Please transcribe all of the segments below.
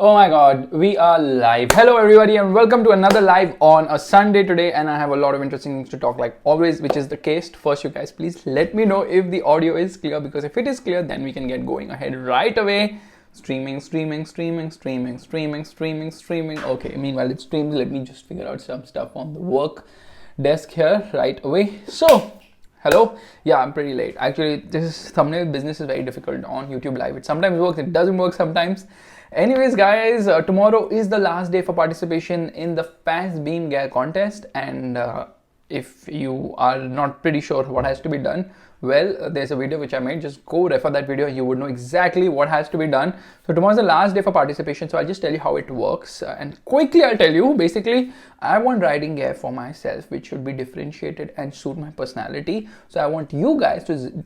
Oh my god, we are live. Hello everybody and welcome to another live on a Sunday today, and I have a lot of interesting things to talk like always, which is the case. First, you guys please let me know if the audio is clear, because if it is clear then we can get going ahead right away. Streaming. Okay, meanwhile it streams, let me just figure out some stuff on the work desk here right away. So hello. Yeah, I'm pretty late. Actually, this thumbnail business is very difficult on YouTube Live. It sometimes works, it doesn't work sometimes. Anyways, guys, tomorrow is the last day for participation in the Fast Beam Gear contest, and if you are not pretty sure what has to be done, well, there's a video which I made. Just go refer that video. You would know exactly what has to be done. So tomorrow is the last day for participation. So I'll just tell you how it works, and quickly I'll tell you. Basically, I want riding gear for myself, which should be differentiated and suit my personality. So I want you guys to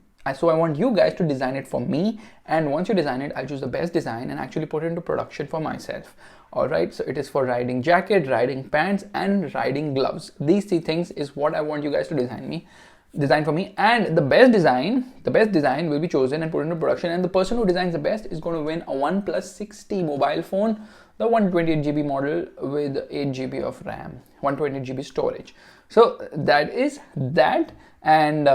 design it for me, and once you design it, I'll choose the best design and actually put it into production for myself. All right, so it is for riding jacket, riding pants, and riding gloves. These three things is what I want you guys to design for me, and the best design will be chosen and put into production, and the person who designs the best is going to win a OnePlus 6T mobile phone, the 128GB model with 8GB of RAM, 128GB storage. So that is that, and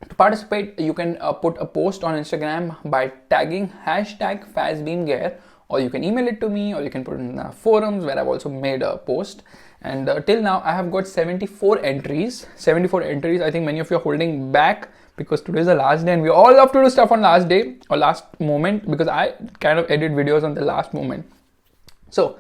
to participate, you can put a post on Instagram by tagging #FastBeamGear, or you can email it to me, or you can put it in the forums where I've also made a post. And till now, I have got 74 entries. 74 entries. I think many of you are holding back because today is the last day, and we all love to do stuff on last day or last moment, because I kind of edit videos on the last moment. So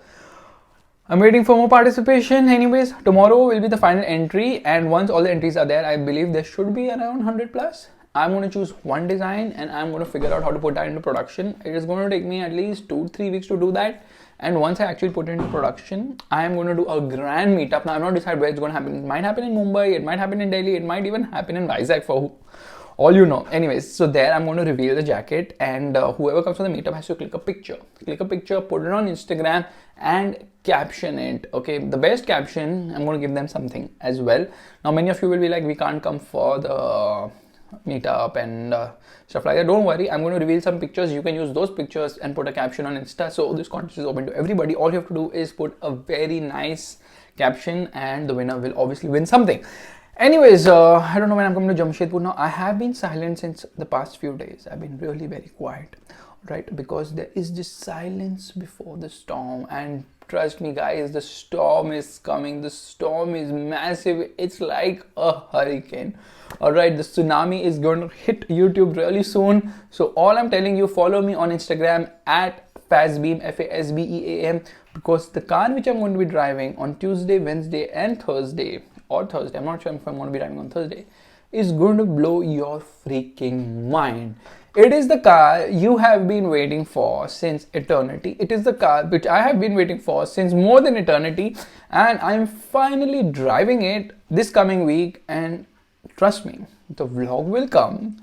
I'm waiting for more participation. Anyways, tomorrow will be the final entry, and once all the entries are there, I believe there should be around 100 plus. I'm going to choose one design and I'm going to figure out how to put that into production. It is going to take me at least 2-3 weeks to do that, and once I actually put it into production, I am going to do a grand meetup. Now I'm not decided where it's going to happen. It might happen in Mumbai, it might happen in Delhi, it might even happen in Vizag, for all you know. Anyways, so there I'm going to reveal the jacket, and whoever comes for the meetup has to click a picture, put it on Instagram and caption it. Okay, the best caption, I'm going to give them something as well. Now many of you will be like, we can't come for the meetup and stuff like that. Don't worry, I'm going to reveal some pictures. You can use those pictures and put a caption on Insta. So this contest is open to everybody. All you have to do is put a very nice caption, and the winner will obviously win something. Anyways, I don't know when I'm coming to Jamshedpur now. I have been silent since the past few days. I've been really very quiet, right? Because there is this silence before the storm, and trust me guys, the storm is coming. The storm is massive. It's like a hurricane. All right, the tsunami is going to hit YouTube really soon. So all I'm telling you, follow me on Instagram at Fastbeam, FASBEAM, because the car which I'm going to be driving on Tuesday, Wednesday, and Thursday, I'm not sure if I'm going to be driving on Thursday, is going to blow your freaking mind. It is the car you have been waiting for since eternity. It is the car which I have been waiting for since more than eternity, and I'm finally driving it this coming week, and trust me, the vlog will come.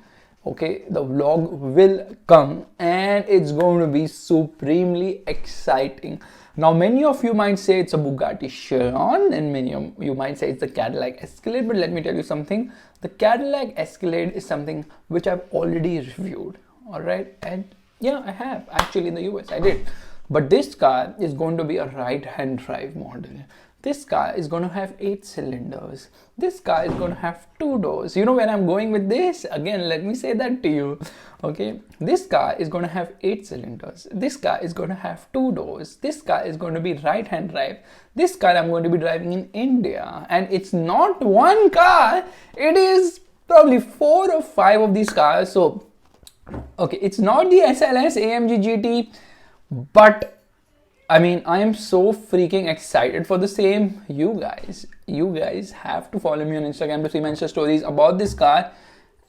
Okay, the vlog will come, and it's going to be supremely exciting. Now, many of you might say it's a Bugatti Chiron, and many of you might say it's the Cadillac Escalade, but let me tell you something. The Cadillac Escalade is something which I've already reviewed, all right? And yeah, I have. Actually, in the US, I did. But this car is going to be a right-hand drive model. This car is going to have 8 cylinders. This car is going to have 2 doors. You know where I'm going with this? Again, let me say that to you. Okay, this car is going to have 8 cylinders. This car is going to have 2 doors. This car is going to be right-hand drive. This car I'm going to be driving in India. And it's not one car. It is probably 4 or 5 of these cars. So, okay, it's not the SLS AMG GT, but I mean, I am so freaking excited for the same. You guys have to follow me on Instagram to see my Insta stories about this car.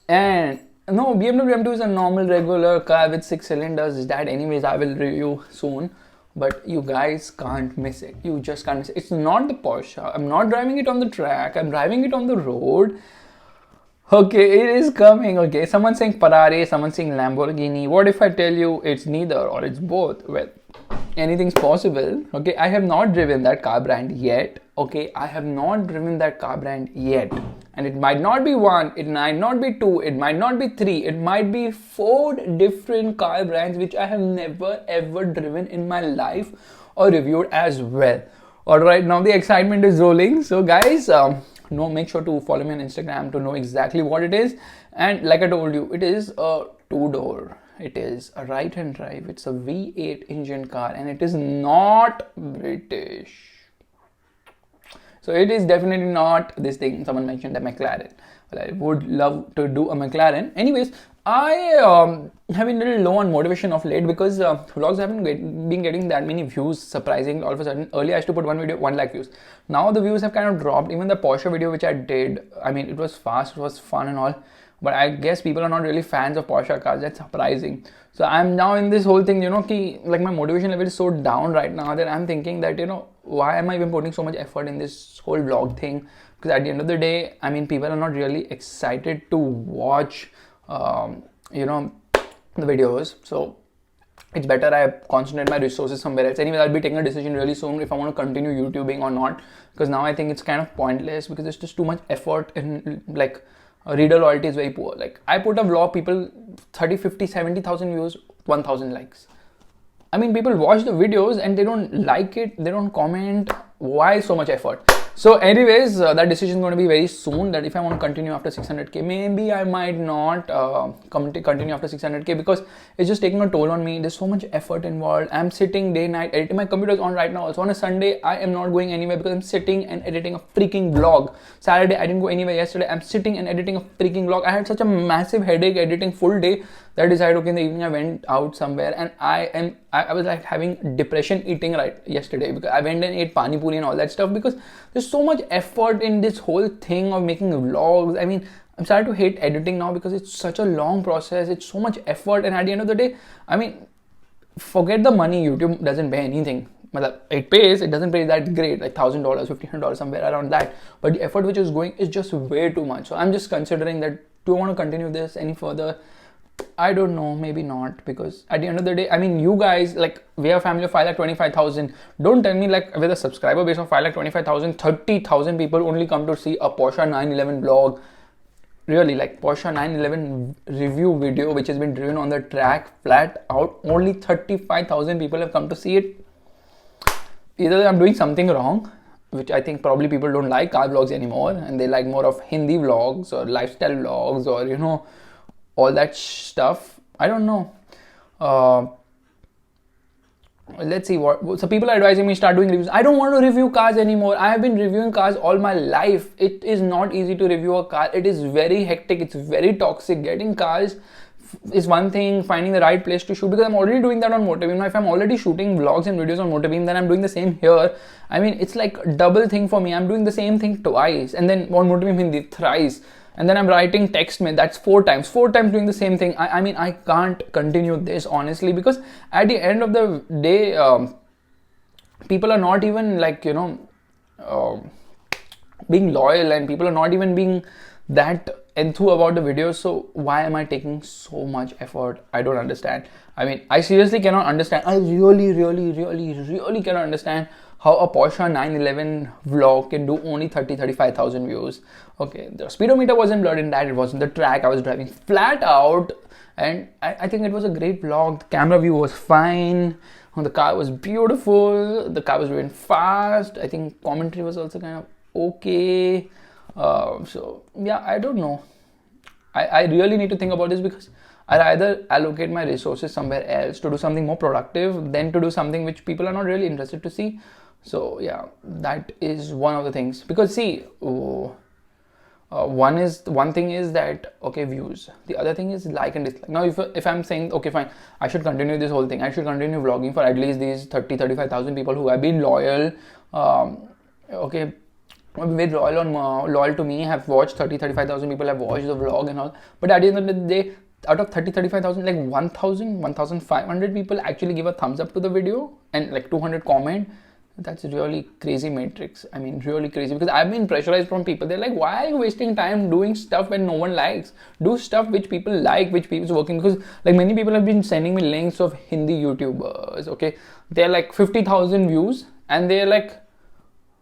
And no, BMW M2 is a normal regular car with 6 cylinders. That anyways I will review soon. But you guys can't miss it. You just can't miss it. It's not the Porsche. I'm not driving it on the track. I'm driving it on the road. Okay, it is coming. Okay, someone saying Ferrari, someone saying Lamborghini. What if I tell you it's neither or it's both? Well, anything's possible. Okay, I have not driven that car brand yet. Okay, I have not driven that car brand yet. And it might not be one, it might not be two, it might not be three, it might be 4 different car brands which I have never ever driven in my life or reviewed as well. Alright, now the excitement is rolling. So guys, make sure to follow me on Instagram to know exactly what it is. And like I told you, it is a 2-door. It is a right-hand drive. It's a V8 engine car and it is not British. So it is definitely not this thing. Someone mentioned a McLaren. Well, I would love to do a McLaren. Anyways, I have been a little low on motivation of late because vlogs haven't been getting that many views. Surprising, all of a sudden. Earlier I used to put one video, 1 lakh views. Now the views have kind of dropped. Even the Porsche video which I did, I mean, it was fast, it was fun and all. But I guess people are not really fans of Porsche cars. That's surprising. So I'm now in this whole thing, like my motivation level is so down right now that I'm thinking that, why am I even putting so much effort in this whole vlog thing? Because at the end of the day, I mean, people are not really excited to watch, the videos. So it's better I concentrate my resources somewhere else. Anyway, I'll be taking a decision really soon if I want to continue YouTubing or not. Because now I think it's kind of pointless because it's just too much effort and like, reader loyalty is very poor. Like I put a vlog, people 30, 50, 70,000 views, 1,000 likes. I mean, people watch the videos and they don't like it, they don't comment. Why so much effort? So anyways, that decision is going to be very soon, that if I want to continue after 600k, maybe I might not continue after 600k because it's just taking a toll on me. There's so much effort involved. I'm sitting day night editing. My computer is on right now. Also on a Sunday, I am not going anywhere because I'm sitting and editing a freaking vlog. Saturday, I didn't go anywhere yesterday. I'm sitting and editing a freaking vlog. I had such a massive headache editing full day that I decided, okay, in the evening I went out somewhere and I was like having depression eating right yesterday because I went and ate pani puri and all that stuff because there's so much effort in this whole thing of making vlogs. I mean, I'm starting to hate editing now because it's such a long process. It's so much effort, and at the end of the day, I mean, forget the money. YouTube doesn't pay anything. It pays, it doesn't pay that great, like $1,000, $1,500, somewhere around that. But the effort which is going is just way too much. So I'm just considering that, do I want to continue this any further? I don't know, maybe not, because at the end of the day, I mean, you guys, like, we have a family of 5,25,000. Don't tell me, like, with a subscriber base of 5,25,000, 30,000 people only come to see a Porsche 911 vlog. Really, like, Porsche 911 review video, which has been driven on the track, flat out, only 35,000 people have come to see it. Either I'm doing something wrong, which I think probably people don't like car vlogs anymore, and they like more of Hindi vlogs or lifestyle vlogs or, all that stuff. I don't know. Let's see so people are advising me start doing reviews. I don't want to review cars anymore. I have been reviewing cars all my life. It is not easy to review a car. It is very hectic. It's very toxic. Getting cars is one thing, finding the right place to shoot, because I'm already doing that on Motorbeam. Now, if I'm already shooting vlogs and videos on Motorbeam, then I'm doing the same here. I mean, it's like a double thing for me. I'm doing the same thing twice, and then on Motorbeam Hindi thrice. And then I'm writing text mail, that's 4 times. 4 times doing the same thing. I mean, I can't continue this, honestly, because at the end of the day, people are not even like, being loyal, and people are not even being that enthused about the videos. So why am I taking so much effort? I don't understand. I mean, I seriously cannot understand. I really cannot understand how a Porsche 911 vlog can do only 35,000 views. Okay, the speedometer wasn't blurred in that. It wasn't the track. I was driving flat out, and I think it was a great vlog. The camera view was fine. The car was beautiful. The car was driven fast. I think commentary was also kind of okay. So yeah, I don't know. I really need to think about this, because I'll either allocate my resources somewhere else to do something more productive than to do something which people are not really interested to see. So yeah, that is one of the things. Because see, one thing is that, okay, views. The other thing is like and dislike. Now, if I'm saying, okay, fine, I should continue this whole thing. I should continue vlogging for at least these 35,000 people who have been loyal. Okay, very loyal to me, have watched 35,000 people have watched the vlog and all. But at the end of the day, out of 35,000, like 1,500 people actually give a thumbs up to the video, and like 200 comment. That's really crazy matrix. I mean, really crazy, because I've been pressurized from people. They're like, why are you wasting time doing stuff when no one likes? Do stuff which people like, which people's working. Because like many people have been sending me links of Hindi YouTubers. Okay, they're like 50,000 views and they're like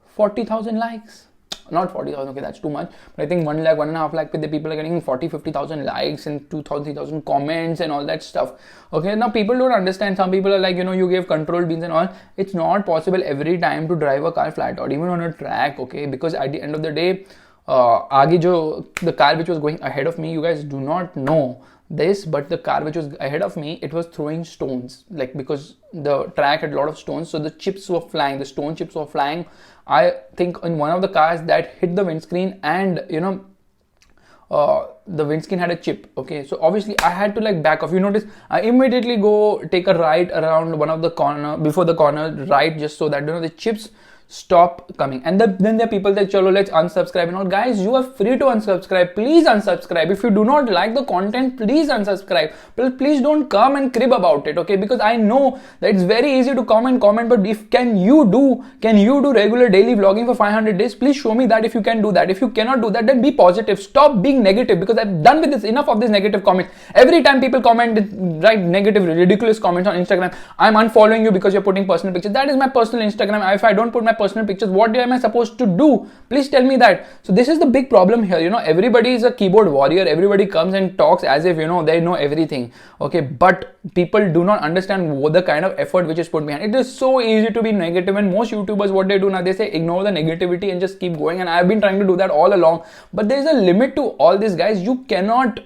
40,000 likes. not 40,000, okay, that's too much, but I think 1 lakh, 1.5 lakh people are getting 40, 50,000 likes and 2,000, 3,000 comments and all that stuff. Okay, now people don't understand. Some people are like, you give control beans and all. It's not possible every time to drive a car flat out, even on a track, okay, because at the end of the day, the car which was going ahead of me, you guys do not know this, but the car which was ahead of me, it was throwing stones, like, because the track had a lot of stones, so the chips were flying, the stone chips were flying. I think in one of the cars that hit the windscreen, and the windscreen had a chip. Okay, so obviously I had to like back off. You notice I immediately go take a right around one of the corner, before the corner, right, just so that the chips stop coming. And then there are people that, chalo, let's unsubscribe and all. Guys, you are free to unsubscribe. Please unsubscribe. If you do not like the content, please unsubscribe. Please don't come and crib about it, okay? Because I know that it's very easy to comment, but if can you do regular daily vlogging for 500 days? Please show me that if you can do that. If you cannot do that, then be positive. Stop being negative, because I'm done with this. Enough of this negative comments. Every time people comment, write negative, ridiculous comments on Instagram, I'm unfollowing you because you're putting personal pictures. That is my personal Instagram. If I don't put my personal pictures, what am I supposed to do? Please tell me that. So this is the big problem here. Everybody is a keyboard warrior. Everybody comes and talks as if they know everything. Okay, but people do not understand what the kind of effort which is put behind. It is so easy to be negative, and most YouTubers, what they do now, they say ignore the negativity and just keep going. And I've been trying to do that all along. But there is a limit to all this, guys. You cannot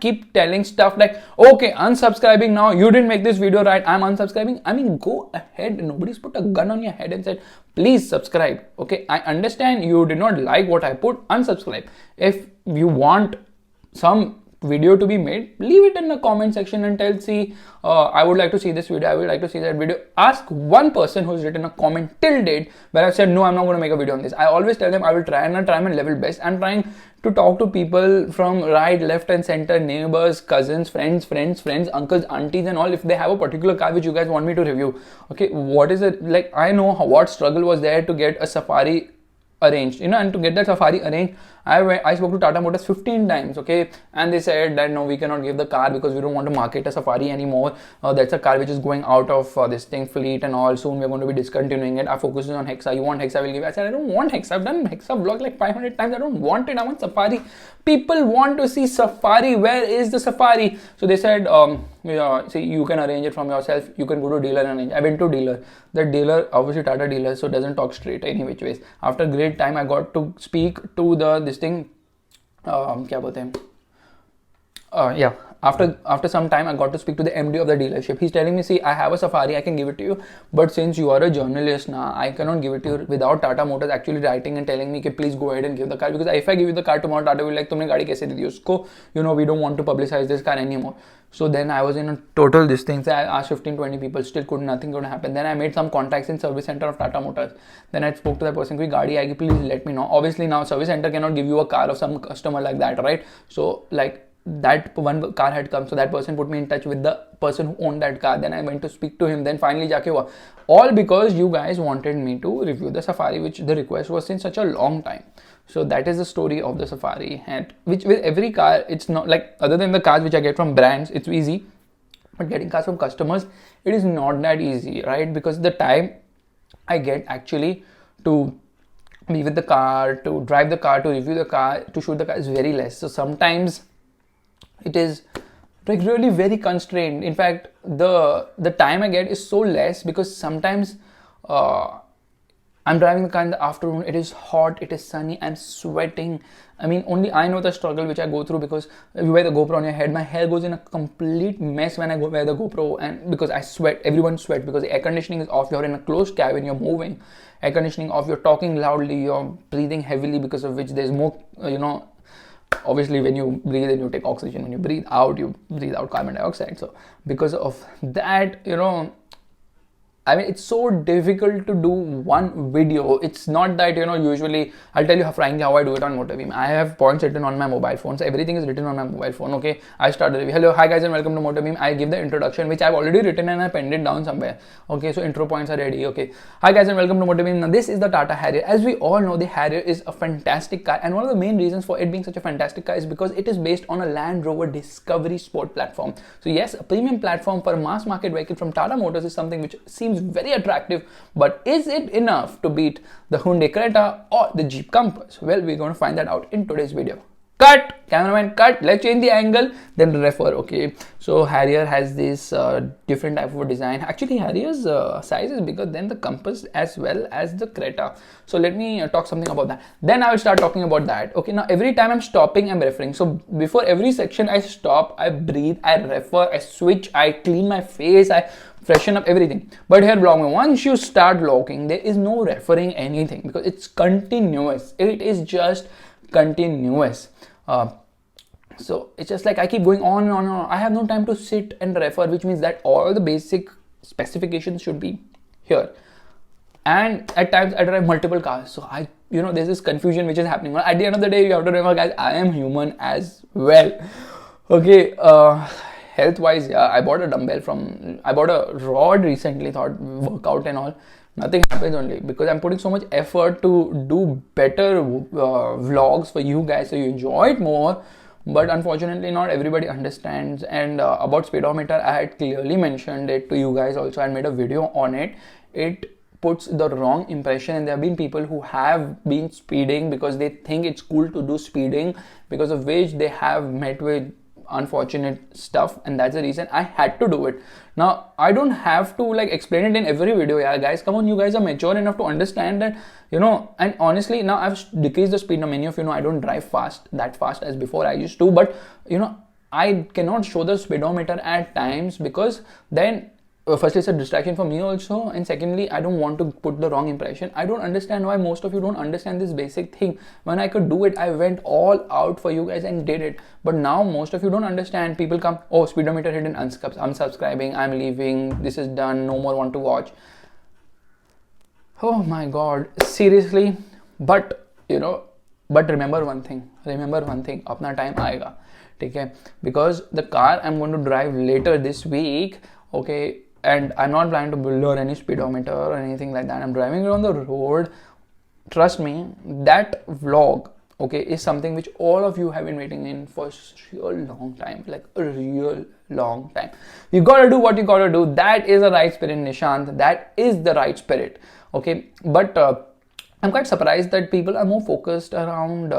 keep telling stuff like, okay, unsubscribing now. You didn't make this video right. I'm unsubscribing. I mean, go ahead. Nobody's put a gun on your head and said, please subscribe. Okay, I understand you did not like what I put. Unsubscribe. If you want some video to be made, leave it in the comment section and tell, see, I would like to see this video, I would like to see that video. Ask one person who's written a comment till date where I've said, no, I'm not going to make a video on this. I always tell them I will try, and I try my level best. I'm trying to talk to people from right, left and center, neighbors, cousins, friends, uncles, aunties and all, if they have a particular car which you guys want me to review. Okay, what is it like? I know what struggle was there to get a Safari arranged, and to get that Safari arranged, I spoke to Tata Motors 15 times, okay, and they said that no, we cannot give the car because we don't want to market a Safari anymore. That's a car which is going out of this thing fleet and all. Soon we're going to be discontinuing it. Our focus is on Hexa. You want Hexa, we'll give it. I said, I don't want Hexa. I've done Hexa vlog like 500 times. I don't want it. I want Safari. People want to see Safari. Where is the Safari? So they said, see, you can arrange it from yourself. You can go to dealer and arrange. I went to dealer. The dealer, obviously Tata dealer, so doesn't talk straight any which ways. After great time, I got to speak to this thing. क्या बोलते हैं, after some time I got to speak to the MD of the dealership. He's telling me, see, I have a Safari, I can give it to you, but since you are a journalist now, I cannot give it to you without Tata Motors actually writing and telling me, please go ahead and give the car, because if I give you the car tomorrow, Tata will be like, तुमने गाड़ी कैसे दी थी उसको, we don't want to publicize this car anymore. So then I was in a total this thing. So I asked 15-20 people, still nothing could happen. Then I made some contacts in service center of Tata Motors. Then I spoke to that person, koi gaadi aayegi, please let me know. Obviously now service center cannot give you a car of some customer like that, right? So like that one car had come, so that person put me in touch with the person who owned that car. Then I went to speak to him. Then finally jaake hua. All because you guys wanted me to review the Safari, which the request was since such a long time. So that is the story of the Safari, and which with every car, it's not like, other than the cars which I get from brands, it's easy, but getting cars from customers, it is not that easy, right? Because the time I get actually to be with the car, to drive the car, to review the car, to shoot the car is very less. So sometimes it is like really very constrained. In fact, the time I get is so less because sometimes I'm driving the car in the afternoon, it is hot, it is sunny, I'm sweating. I mean, only I know the struggle which I go through, because you wear the GoPro on your head, my hair goes in a complete mess when I wear the GoPro, and because I sweat, everyone sweat, because the air conditioning is off, you're in a closed cabin, you're moving, air conditioning off, you're talking loudly, you're breathing heavily, because of which there's more, obviously when you breathe in, you take oxygen, when you breathe out carbon dioxide. So because of that, I mean, it's so difficult to do one video. It's not that, usually, I'll tell you how I do it on MotorBeam. I have points written on my mobile phone. So everything is written on my mobile phone, okay? I start the review. Hello, hi guys and welcome to MotorBeam. I give the introduction, which I've already written and I penned it down somewhere. Okay, so intro points are ready, okay? Hi guys and welcome to MotorBeam. Now this is the Tata Harrier. As we all know, the Harrier is a fantastic car. And one of the main reasons for it being such a fantastic car is because it is based on a Land Rover Discovery Sport platform. So yes, a premium platform for a mass market vehicle from Tata Motors is something which seems seems very attractive, but is it enough to beat the Hyundai Creta or the Jeep Compass? Well, we're going to find that out in today's video. Cut, cameraman, cut. Let's change the angle, then refer. Okay, so Harrier has this different type of design. Actually, Harrier's size is bigger than the Compass as well as the Creta. So let me talk something about that. Then I will start talking about that. Okay, now every time I'm stopping, I'm referring. So before every section, I stop, I breathe, I refer, I switch, I clean my face, I freshen up everything. But here vlog, once you start vlogging, there is no referring anything because it's continuous. It is just continuous. So it's just like I keep going on and on and on. I have no time to sit and refer, which means that all the basic specifications should be here. And at times I drive multiple cars, so there's this confusion which is happening. At the end of the day, you have to remember, guys, I am human as well. Okay, health wise, yeah, I bought a rod recently, thought workout and all. Nothing happens only because I'm putting so much effort to do better vlogs for you guys so you enjoy it more. But unfortunately, not everybody understands. And about speedometer, I had clearly mentioned it to you guys also. I made a video on it. It puts the wrong impression, and there have been people who have been speeding because they think it's cool to do speeding, because of which they have met with unfortunate stuff, and that's the reason I had to do it. Now I don't have to like explain it in every video. Yeah, guys, come on, you guys are mature enough to understand that, and honestly, now I've decreased the speed. Now many of you know I don't drive that fast as before I used to, but I cannot show the speedometer at times because then firstly, it's a distraction for me also, and secondly, I don't want to put the wrong impression. I don't understand why most of you don't understand this basic thing. When I could do it, I went all out for you guys and did it. But now most of you don't understand. People come, oh, speedometer hidden, unsubscribing, I'm leaving, this is done, no more want to watch. Oh my god, seriously. But remember one thing, apna time aayega, okay? Because the car I'm going to drive later this week, okay, and I'm not planning to blur any speedometer or anything like that. I'm driving it on the road. Trust me, that vlog, okay, is something which all of you have been waiting in for a real long time, like a real long time. You gotta do what you gotta do. That is the right spirit, Nishant. That is the right spirit, okay. But I'm quite surprised that people are more focused around,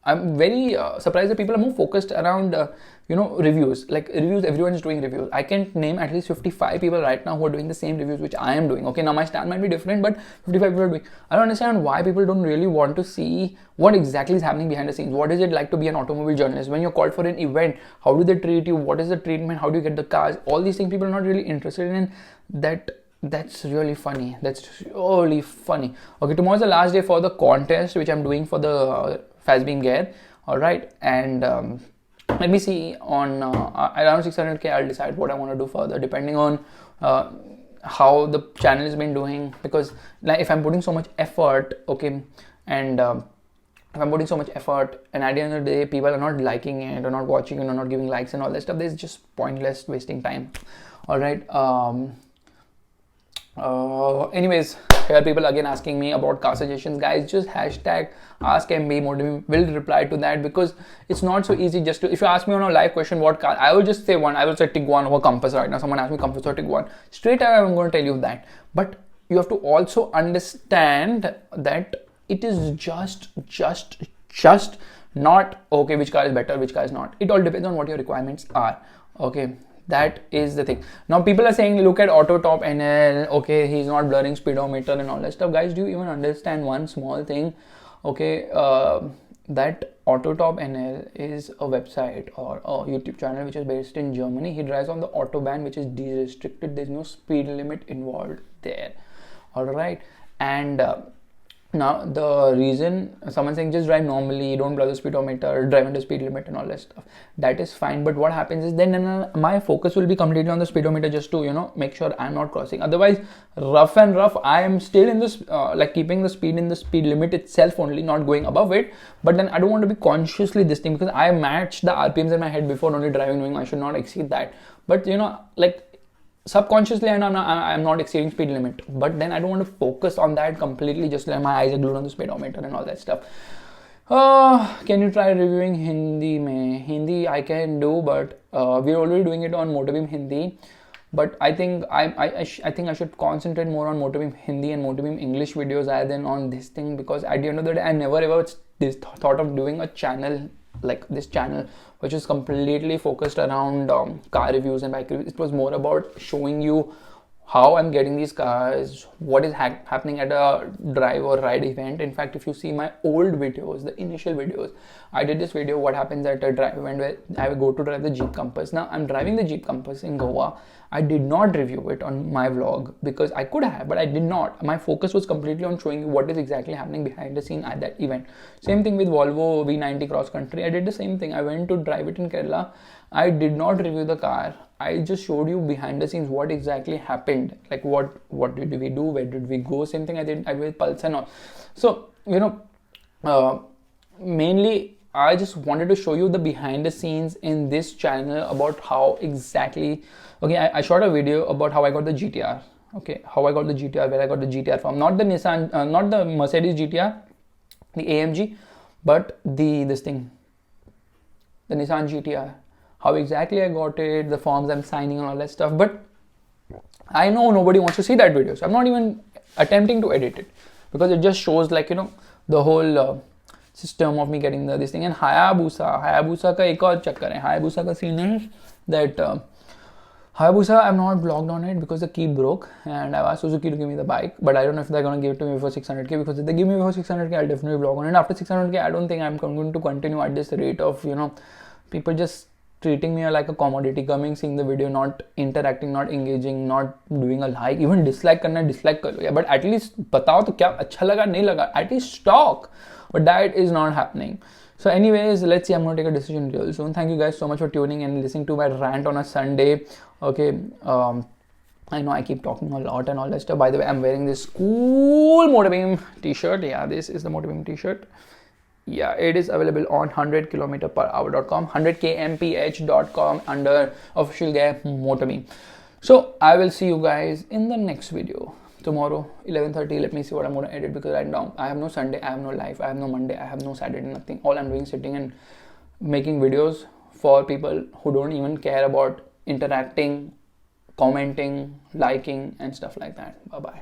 I'm very surprised that people are more focused around, reviews. Like reviews, everyone is doing reviews. I can name at least 55 people right now who are doing the same reviews which I am doing. Okay, now my stand might be different, but 55 people are doing. I don't understand why people don't really want to see what exactly is happening behind the scenes. What is it like to be an automobile journalist? When you're called for an event, how do they treat you? What is the treatment? How do you get the cars? All these things people are not really interested in. That's really funny. Okay, tomorrow is the last day for the contest which I'm doing for the Fazbean Gear. All right, and let me see on around 600k I'll decide what I want to do further, depending on how the channel has been doing. Because like if I'm putting so much effort, okay, and if I'm putting so much effort and at the end of the day people are not liking it or not watching it or not giving likes and all that stuff, there's just pointless wasting time. All right, anyways, here people again asking me about car suggestions. Guys, just hashtag AskMB will reply to that, because it's not so easy just to, if you ask me on a live question what car, I will just say one. I will say Tiguan or Compass right now. Someone asked me Compass or Tiguan, straight away I'm going to tell you that. But you have to also understand that it is just not okay which car is better, which car is not. It all depends on what your requirements are. Okay, that is the thing. Now people are saying look at auto top NL, okay, he's not blurring speedometer and all that stuff. Guys, do you even understand one small thing? Okay, that Autotop NL is a website or a YouTube channel which is based in Germany. He drives on the Autobahn, which is de-restricted. There's no speed limit involved there. All right, and now the reason someone saying just drive normally, don't blur the speedometer, drive under speed limit and all that stuff, that is fine. But what happens is then my focus will be completely on the speedometer, just to make sure I'm not crossing. Otherwise, rough I am still in this like keeping the speed in the speed limit itself only, not going above it. But then I don't want to be consciously this thing, because I matched the RPMs in my head before only driving, knowing I should not exceed that. But like subconsciously I'm not exceeding speed limit, but then I don't want to focus on that completely, just like my eyes are glued on the speedometer and all that stuff. Can you try reviewing Hindi? Hindi I can do, but we're already doing it on Motorbeam Hindi. but I think I think I should concentrate more on Motivim Hindi and Motivim English videos rather than on this thing, because at the end of the day I never ever thought of doing a channel like this channel which is completely focused around car reviews and bike reviews. It was more about showing you how I'm getting these cars, what is happening at a drive or ride event. In fact, if you see my old videos, the initial videos, I did this video what happens at a drive event where I will go to drive the Jeep Compass. Now I'm driving the Jeep Compass in Goa. I did not review it on my vlog because I could have, but I did not. My focus was completely on showing you what is exactly happening behind the scene at that event. Same thing with Volvo V90 Cross Country. I did the same thing. I went to drive it in Kerala. I did not review the car. I just showed you behind the scenes what exactly happened, like what did we do, where did we go. Same thing I did with Pulse and all. So mainly I just wanted to show you the behind the scenes in this channel about how exactly, okay, I shot a video about how I got the GTR, okay, how I got the GTR, where I got the GTR from, not the Nissan, not the Mercedes GTR, the AMG, but the Nissan GTR, how exactly I got it, the forms I'm signing and all that stuff. But I know nobody wants to see that video, so I'm not even attempting to edit it, because it just shows like the whole system of me getting this thing. And Hayabusa ka ek aur chakkar hai. Hayabusa ka scene is that Hayabusa, I'm not vlogged on it because the key broke, and I've asked Suzuki to give me the bike, but I don't know if they're going to give it to me for 600k, because if they give me for 600k, I'll definitely vlog on it. After 600k, I don't think I'm going to continue at this rate of people just treating me like a commodity, coming, seeing the video, not interacting, not engaging, not doing a like, even dislike karna, dislike karo. Yeah, but at least batao to kya acha laga, nahi laga, at least talk. But that is not happening. So anyways, let's see, I'm going to take a decision real soon. Thank you guys so much for tuning and listening to my rant on a Sunday. Okay, I know I keep talking a lot and all that stuff. By the way, I'm wearing this cool Motivim t-shirt. Yeah, this is the Motivim t-shirt. Yeah, it is available on 100kmph.com, 100kmph.com under official guy Motivim. So I will see you guys in the next video tomorrow 11:30. Let me see what I'm going to edit, because right now I have no Sunday, I have no life, I have no Monday, I have no Saturday, nothing. All I'm doing is sitting and making videos for people who don't even care about interacting, commenting, liking and stuff like that. Bye bye.